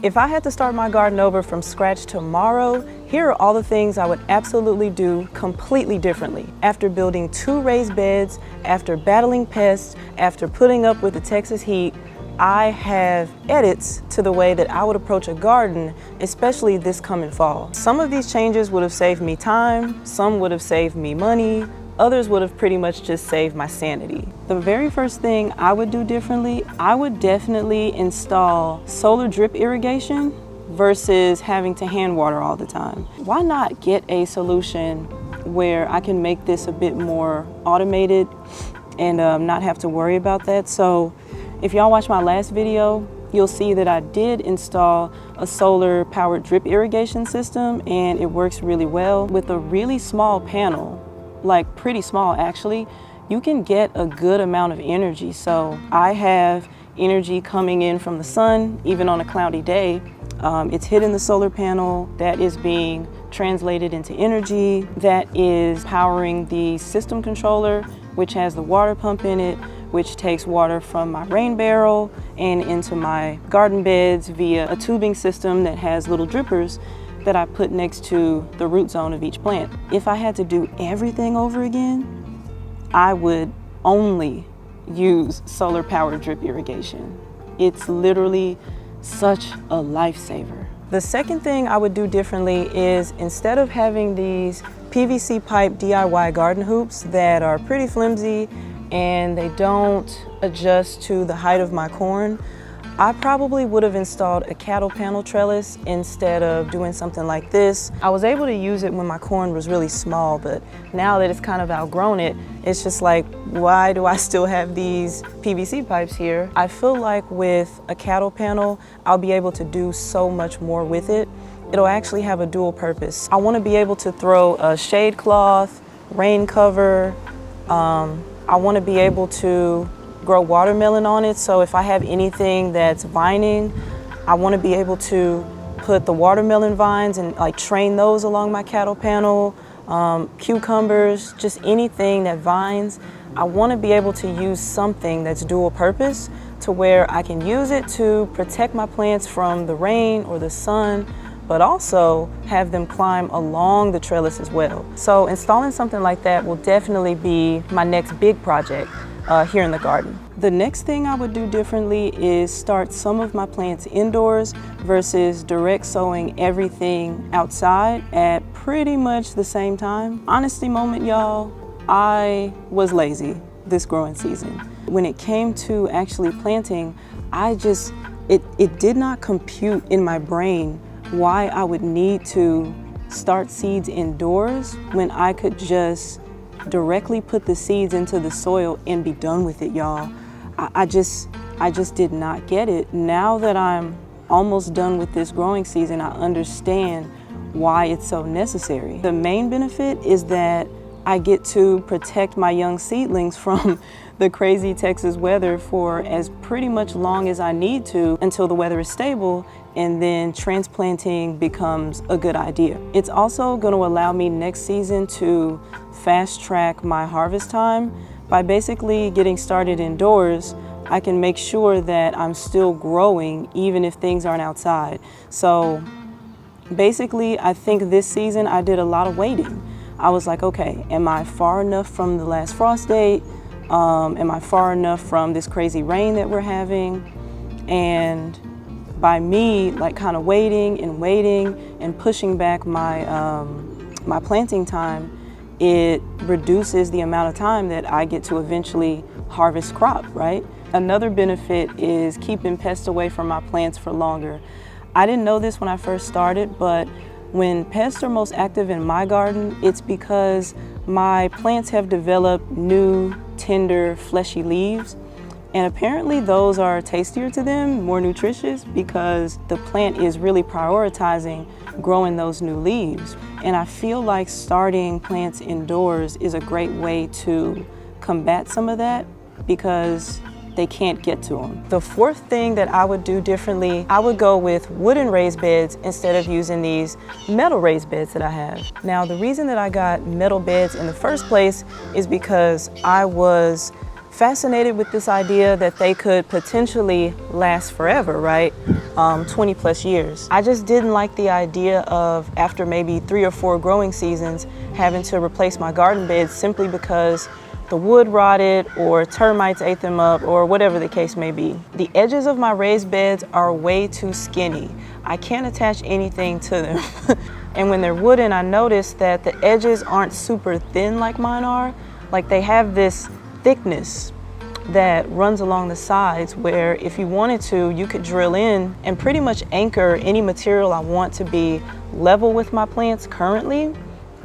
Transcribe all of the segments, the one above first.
If I had to start my garden over from scratch tomorrow, here are all the things I would absolutely do completely differently. After building 2 raised beds, after battling pests, after putting up with the Texas heat, I have edits to the way that I would approach a garden, especially this coming fall. Some of these changes would have saved me time, some would have saved me money, others would have pretty much just saved my sanity. The very first thing I would do differently, I would definitely install solar drip irrigation versus having to hand water all the time. Why not get a solution where I can make this a bit more automated and not have to worry about that? So if y'all watch my last video, you'll see that I did install a solar powered drip irrigation system, and it works really well. With a really small panel, like pretty small actually, you can get a good amount of energy. So I have energy coming in from the sun, even on a cloudy day. It's hitting the solar panel, that is being translated into energy, that is powering the system controller, which has the water pump in it, which takes water from my rain barrel and into my garden beds via a tubing system that has little drippers that I put next to the root zone of each plant. If I had to do everything over again, I would only use solar powered drip irrigation. It's literally such a lifesaver. The second thing I would do differently is, instead of having these PVC pipe DIY garden hoops that are pretty flimsy and they don't adjust to the height of my corn, I probably would have installed a cattle panel trellis instead of doing something like this. I was able to use it when my corn was really small, but now that it's kind of outgrown it, it's just like, why do I still have these PVC pipes here? I feel like with a cattle panel, I'll be able to do so much more with it. It'll actually have a dual purpose. I want to be able to throw a shade cloth, rain cover. I want to be able to grow watermelon on it, so if I have anything that's vining, I want to be able to put the watermelon vines and like train those along my cattle panel, cucumbers, just anything that vines. I want to be able to use something that's dual purpose to where I can use it to protect my plants from the rain or the sun, but also have them climb along the trellis as well. So installing something like that will definitely be my next big project here in the garden. The next thing I would do differently is start some of my plants indoors versus direct sowing everything outside at pretty much the same time. Honesty moment, y'all, I was lazy this growing season. When it came to actually planting, it did not compute in my brain why I would need to start seeds indoors when I could just directly put the seeds into the soil and be done with it, y'all. I just did not get it. Now that I'm almost done with this growing season, I understand why it's so necessary. The main benefit is that I get to protect my young seedlings from the crazy Texas weather for as pretty much long as I need to until the weather is stable, and then transplanting becomes a good idea. It's also going to allow me next season to fast track my harvest time. By basically getting started indoors, I can make sure that I'm still growing even if things aren't outside. So basically, I think this season I did a lot of waiting. I was like, okay, am I far enough from the last frost date? Am I far enough from this crazy rain that we're having? And by me like kind of waiting and pushing back my my planting time, it reduces the amount of time that I get to eventually harvest crop, right? Another benefit is keeping pests away from my plants for longer. I didn't know this when I first started, but when pests are most active in my garden, it's because my plants have developed new, tender, fleshy leaves. And apparently those are tastier to them, more nutritious, because the plant is really prioritizing growing those new leaves. And I feel like starting plants indoors is a great way to combat some of that because they can't get to them. The fourth thing that I would do differently, I would go with wooden raised beds instead of using these metal raised beds that I have. Now, the reason that I got metal beds in the first place is because I was fascinated with this idea that they could potentially last forever, right? 20 plus years. I just didn't like the idea of, after maybe 3 or 4 growing seasons, having to replace my garden beds simply because the wood rotted or termites ate them up or whatever the case may be. The edges of my raised beds are way too skinny. I can't attach anything to them. And when they're wooden, I noticed that the edges aren't super thin like mine are. Like, they have this thickness that runs along the sides where if you wanted to, you could drill in and pretty much anchor any material I want to be level with my plants currently.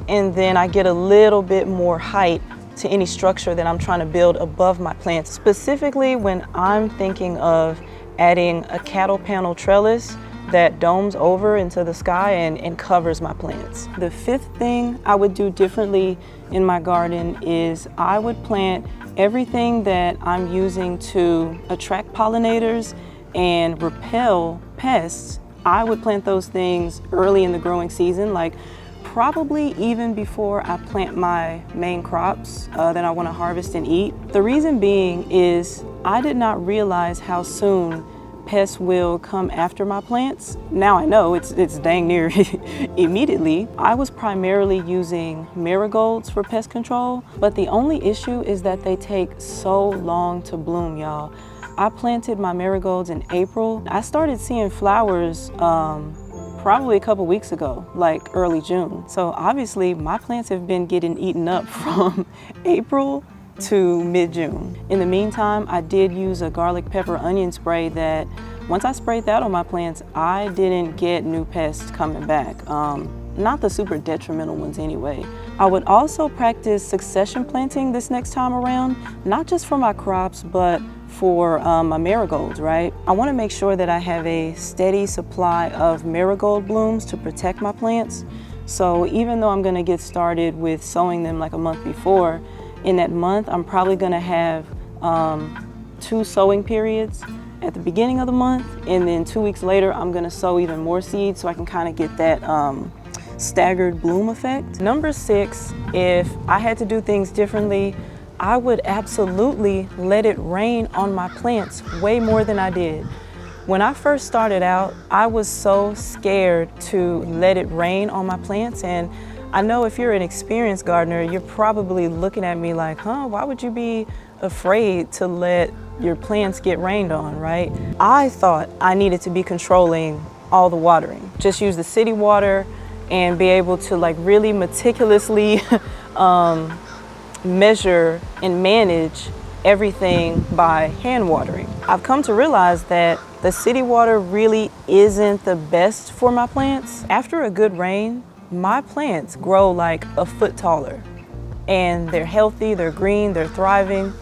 And then I get a little bit more height to any structure that I'm trying to build above my plants. Specifically when I'm thinking of adding a cattle panel trellis that domes over into the sky and covers my plants. The 5th thing I would do differently in my garden is I would plant everything that I'm using to attract pollinators and repel pests. I would plant those things early in the growing season, like probably even before I plant my main crops that I want to harvest and eat. The reason being is I did not realize how soon pests will come after my plants. Now I know it's dang near immediately. I was primarily using marigolds for pest control, but the only issue is that they take so long to bloom, y'all. I planted my marigolds in April. I started seeing flowers probably a couple weeks ago, like early June. So obviously my plants have been getting eaten up from April to mid-June. In the meantime, I did use a garlic pepper onion spray that once I sprayed that on my plants, I didn't get new pests coming back. Not the super detrimental ones anyway. I would also practice succession planting this next time around, not just for my crops, but for my marigolds, right? I want to make sure that I have a steady supply of marigold blooms to protect my plants. So even though I'm going to get started with sowing them like a month before, in that month, I'm probably gonna have 2 sowing periods at the beginning of the month, and then 2 weeks later, I'm gonna sow even more seeds so I can kind of get that staggered bloom effect. Number 6, if I had to do things differently, I would absolutely let it rain on my plants way more than I did. When I first started out, I was so scared to let it rain on my plants, and I know if you're an experienced gardener, you're probably looking at me like, why would you be afraid to let your plants get rained on, right? I thought I needed to be controlling all the watering. Just use the city water and be able to like really meticulously measure and manage everything by hand watering. I've come to realize that the city water really isn't the best for my plants. After a good rain, my plants grow like a foot taller and they're healthy, they're green, they're thriving.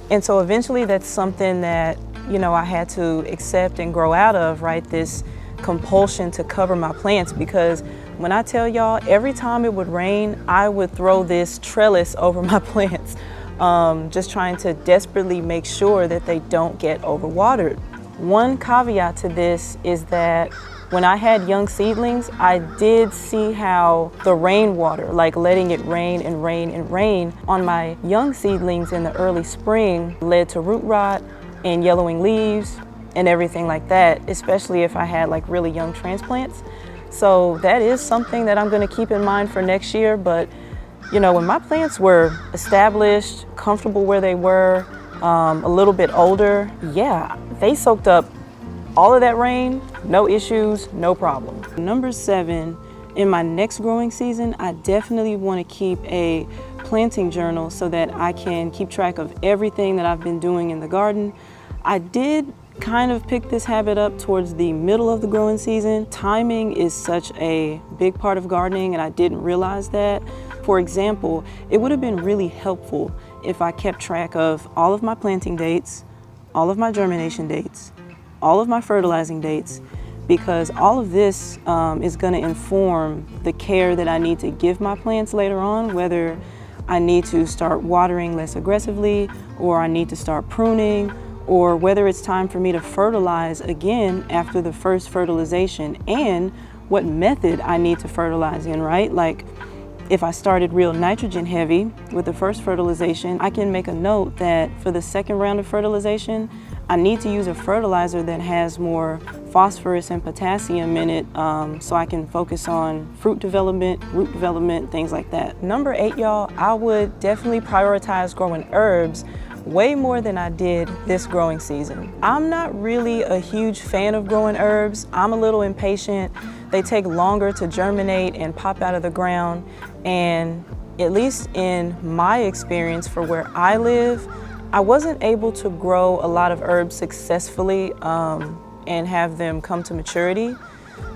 And so eventually that's something that, you know, I had to accept and grow out of, right? This compulsion to cover my plants, because when I tell y'all, every time it would rain, I would throw this trellis over my plants, just trying to desperately make sure that they don't get overwatered. One caveat to this is that when I had young seedlings, I did see how the rainwater, like letting it rain and rain and rain on my young seedlings in the early spring, led to root rot and yellowing leaves and everything like that, especially if I had like really young transplants. So that is something that I'm gonna keep in mind for next year. But you know, when my plants were established, comfortable where they were, a little bit older, yeah, they soaked up all of that rain, no issues, no problem. Number 7, in my next growing season, I definitely want to keep a planting journal so that I can keep track of everything that I've been doing in the garden. I did kind of pick this habit up towards the middle of the growing season. Timing is such a big part of gardening, and I didn't realize that. For example, it would have been really helpful if I kept track of all of my planting dates, all of my germination dates, all of my fertilizing dates, because all of this is going to inform the care that I need to give my plants later on, whether I need to start watering less aggressively, or I need to start pruning, or whether it's time for me to fertilize again after the first fertilization, and what method I need to fertilize in, right? Like, If I started real nitrogen heavy with the first fertilization, I can make a note that for the second round of fertilization, I need to use a fertilizer that has more phosphorus and potassium in it so I can focus on fruit development, root development, things like that. Number 8, y'all, I would definitely prioritize growing herbs way more than I did this growing season. I'm not really a huge fan of growing herbs. I'm a little impatient. They take longer to germinate and pop out of the ground. And at least in my experience for where I live, I wasn't able to grow a lot of herbs successfully and have them come to maturity.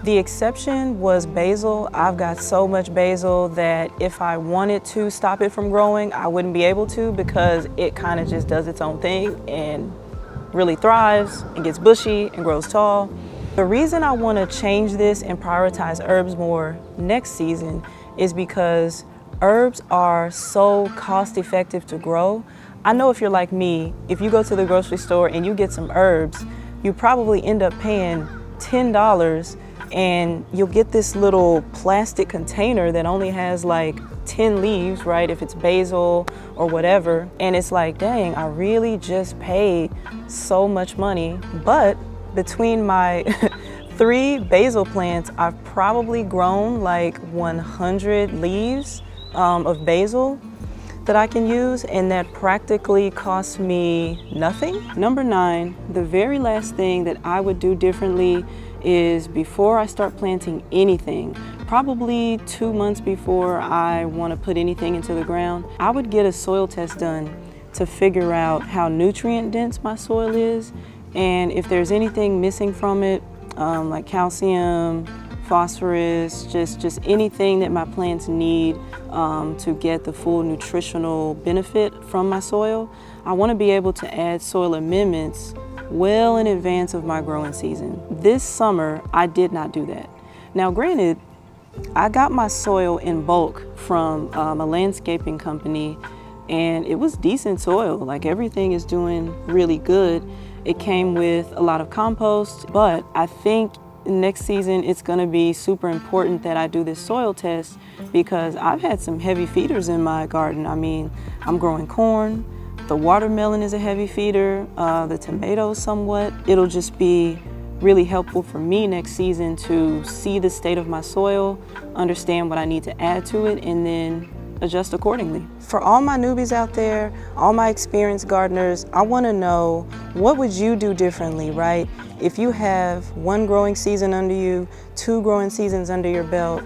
The exception was basil. I've got so much basil that if I wanted to stop it from growing, I wouldn't be able to because it kind of just does its own thing and really thrives and gets bushy and grows tall. The reason I want to change this and prioritize herbs more next season is because herbs are so cost effective to grow. I know if you're like me, if you go to the grocery store and you get some herbs, you probably end up paying $10 and you'll get this little plastic container that only has like 10 leaves, right? If it's basil or whatever. And it's like, dang, I really just paid so much money. But between my 3 basil plants, I've probably grown like 100 leaves of basil that I can use, and that practically costs me nothing. Number 9, the very last thing that I would do differently is before I start planting anything, probably 2 months before I want to put anything into the ground, I would get a soil test done to figure out how nutrient dense my soil is and if there's anything missing from it, like calcium, phosphorus, just anything that my plants need to get the full nutritional benefit from my soil. I want to be able to add soil amendments well in advance of my growing season. This summer, I did not do that. Now, granted, I got my soil in bulk from a landscaping company, and it was decent soil. Like, everything is doing really good. It came with a lot of compost, but I think next season it's going to be super important that I do this soil test because I've had some heavy feeders in my garden. I mean, I'm growing corn, the watermelon is a heavy feeder, the tomatoes somewhat. It'll just be really helpful for me next season to see the state of my soil, understand what I need to add to it, and then adjust accordingly. For all my newbies out there, all my experienced gardeners, I want to know, what would you do differently, right? If you have 1 growing season under you, 2 growing seasons under your belt,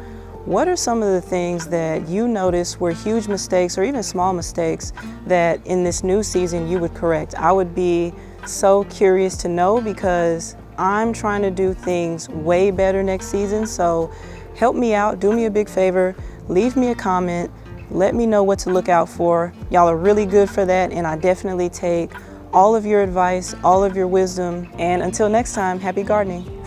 what are some of the things that you notice were huge mistakes or even small mistakes that in this new season you would correct? I would be so curious to know because I'm trying to do things way better next season. So help me out, do me a big favor, leave me a comment, let me know what to look out for. Y'all are really good for that, and I definitely take all of your advice, all of your wisdom, and until next time, happy gardening.